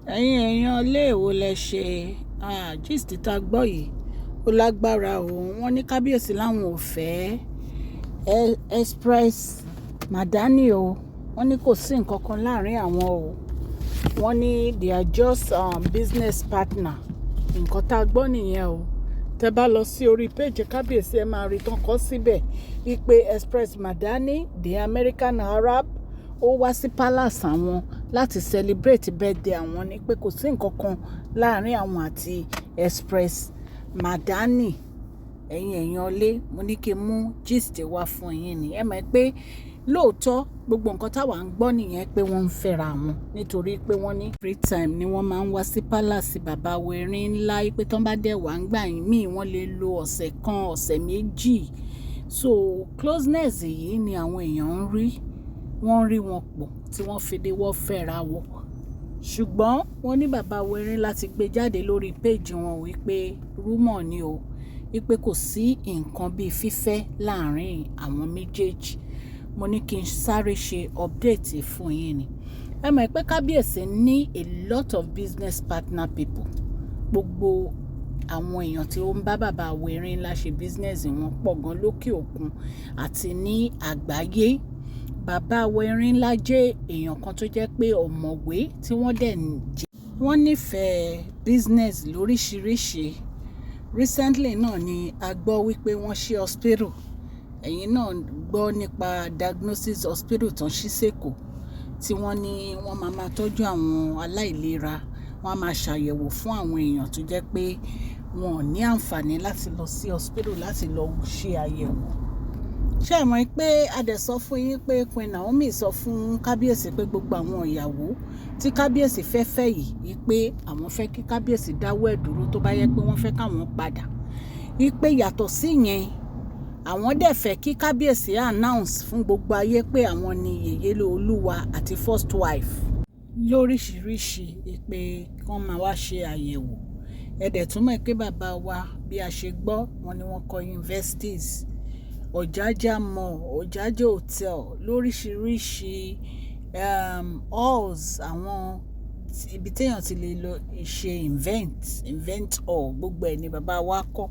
ẹ̀yin èèyàn iléèwò lẹ ṣe gist tá a gbọ́ yìí ó lágbára o. Wọ́n ní kábíyèsí láwọn ò fẹ́ express madani o. Wọ́n ní kò sí nǹkan kan láàrin àwọn o. Wọ́n ní they are just business partner. Nǹkan tá a gbọ́ nìyẹn o. Tẹ́ bá lọ sí orí péjì kábíyèsí ẹ máa rí tán kọ síbẹ̀ wípé express madani the American Arab ó wá sí palace àwọn láti celebrate birthday àwọn, ní pé kò sí nǹkan kan láàrin àwọn àti express madani. Ẹ̀yin èèyàn lé, mo ní kí n mú gist wá fún yín ni. Ẹ mọ̀ pé lóòótọ́ gbogbo nǹkan táwa ń gbọ́ nìyẹn pé wọ́n ń fẹ́ra wọn, nítorí pé wọ́n ní free time ni wọ́n máa ń wá sí palace bàbá Erin ńlá, pé tán bá dẹ̀ wá ń gbà yín míì wọ́n lè lo ọ̀sẹ̀ kan ọ̀sẹ̀ méjì. So closeness yìí ni àwọn èèyàn ń rí, wọ́n rí wọn pọ̀ tí wọ́n fi dé wọ́n fẹ́ra wọn. Ṣùgbọ́n wọ́n ní bàbá Erin láti gbé jáde lórí péjì wọn wípé rúmọ̀ ni o, wípé kò sí nǹkan bíi fífẹ́ láàrin àwọn méjèèjì. Mo ní kí n sáré ṣe update fún yín ni. Ẹ mọ̀ pé kábíyèsí ní a lot of business partner people. Gbogbo àwọn èèyàn tí ó ń bá bàbá Erin ńlá ṣe business wọn pọ̀ gan lókè òkun àti ní àgbáyé. Bàbá Erin ńlá jẹ́ èèyàn kan tó jẹ́ pé ọ̀mọ̀wé tí wọ́n nífẹ̀ẹ́ business lóríṣiríṣi. Recently náà ni a gbọ́ wípé wọ́n ṣí hospital. Ẹ̀yin náà gbọ́ nípa diagnosis hospital tán ṣí sẹ́kọ̀ọ́, tí wọ́n ní wọ́n máa tọ́jú àwọn aláìlera, wọ́n á máa ṣàyẹ̀wò fún àwọn èèyàn tó jẹ́ pé wọn ò ní àǹfààní láti lọ sí hospital láti lọ ṣe àyẹ̀wò. Ṣé ẹ mọ̀ pé a dẹ̀ sọ fún yín pé Queen Naomi sọ fún kábíyèsí pé gbogbo àwọn ìyàwó tí kábíyèsí fẹ́ yìí pé àwọn fẹ́ kí kábíyèsí dáwọ́ ẹ̀ dúró tó bá yẹ pé wọ́n fẹ́ káwọn padà. Wípé yàtọ̀ sí yẹn, àwọn dẹ̀ fẹ́ kí kábíyèsí announce fún gbogbo ayé pé àwọn ni yèyélé olúwa àti first wife lóríṣiríṣi, pé kán máa wá ṣe àyẹ̀wò. Ẹ dẹ̀ tún mọ̀ pé bàbá wa bí a ṣe gbọ́ wọn ni wọ́n kọ́ universities, Ọ̀jájá mall, Ọ̀jájá hotel, lóríṣiríṣi halls, àwọn ibi téèyàn ti lè lọ ṣe invent hall, gbogbo ẹ̀ ni bàbá wa kọ́.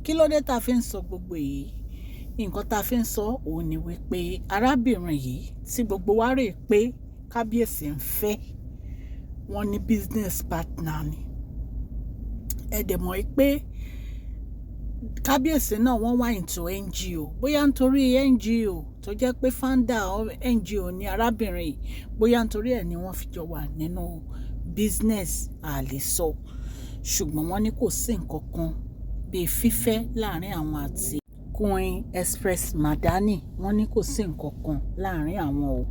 Kí ló dé tá a fi ń sọ gbogbo èyí? Nǹkan tá a fi ń sọ òun ni wípé arábìnrin yìí tí gbogbo wa rè pé kábíyèsí ń fẹ́, wọ́n ní business partner ni. Ẹ dẹ̀ mọ̀ pé kábíyèsí náà wọ́n wá into NGO, bóyá nítorí NGO tó jẹ́ pé founder NGO ni arábìnrin yìí, bóyá nítorí ẹ̀ ni wọ́n fi jọ wà nínú business àlè sọ. Ṣùgbọ́n wọ́n ní kò sí nǹkan kan bíi fífẹ́ láàrin àwọn àti Queen Express Madani. Wọ́n ní kò sí nǹkan kan láàrin àwọn o.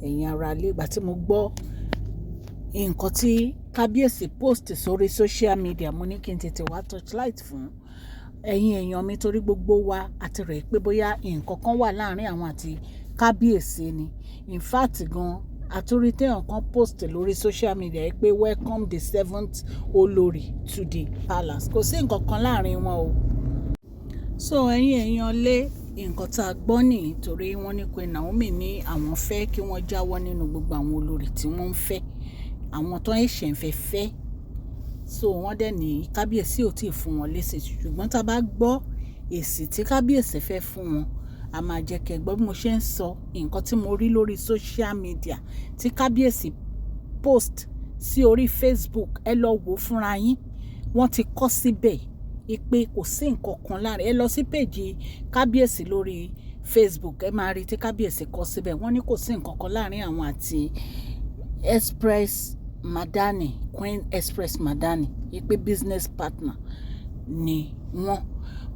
Ẹ̀yin ará ilé, ìgbà tí mo gbọ́ nǹkan tí kábíyèsí post sórí social media, mo ní kí n tètè wá touchlight fún ẹ̀yin èèyàn mi, torí gbogbo wa àti rẹ̀ pé bóyá nǹkan kan wà láàrin àwọn àti kábíyèsí ni. In fact gan, àtúrí téèyàn kan post lórí social media pé welcome the 7th olórí to the palace. Kò sí nǹkan kan láàrin wọn o. So ẹ̀yin èèyàn lé, nǹkan tá a gbọ́ nìyí, torí wọ́n ní Queen Naomi ní àwọn fẹ́ kí wọ́n jáwọ́ nínú gbogbo àwọn olórí tí wọ́n ń fẹ́, àwọn tó ń ṣẹ̀ ń fẹ́. So wọ́n dẹ̀ ní kábíyèsí ò tí ì fún wọn lésì, ṣùgbọ́n tá a bá gbọ́ èsì tí kábíyèsí fẹ́ fún wọn, a máa jẹ́ kẹ́ gbọ́. Bí mo ṣe ń sọ nǹkan tí mo rí lórí social media tí kábíyèsí post sí orí Facebook, ẹ lọ wò fúnra yín. Wọ́n ti kọ síbẹ̀ pé kò sí nǹkan kan láàrin. Ẹ lọ sí péjì kábíyèsí lórí Facebook, ẹ máa rí tí kábíyèsí kọ síbẹ̀. Wọ́n ní kò sí nǹkan kan láàrin àwọn àti Express Madani, Queen Express Madani, pé business partner ni wọ́n.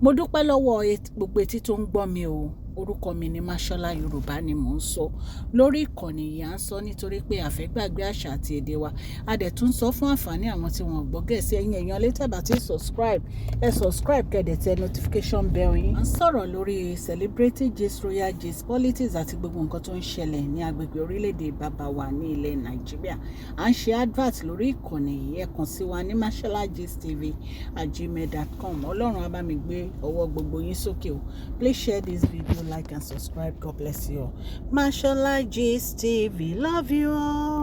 Mo dúpẹ́ lọ́wọ́ gbogbo etí tó ń gbọ́ mi o. Orúkọ mi ni Mashola Yorùbá ni mò ń sọ lórí ìkànnì yìí. À ń sọ nítorí pé a fẹ́ gbàgbé àṣà àti èdè wa. A dẹ̀ tún sọ fún àǹfààní àwọn tí wọ́n gbọ́ Gẹ̀ẹ́sì. Ẹ̀yin èèyàn létí bá ti subscribe, kẹ́dẹ̀ tẹ notification bell yín. À ń sọ̀rọ̀ lórí celebrity gist, royal gist, politics àti gbogbo nǹkan tó ń ṣẹlẹ̀ ní agbègbè orílẹ̀-èdè bàbá wa ní ilẹ̀ Nàìjíríà. À ń ṣe advert lórí ìkànnì yìí. Ẹ kàn sí wa ní masholagist@gmail.com. Ọlọ́run á bá mi gbé ọwọ́ gbogbo yín sókè o. Please share this video, like and subscribe. God bless you all. Mashola Gist TV, love you all.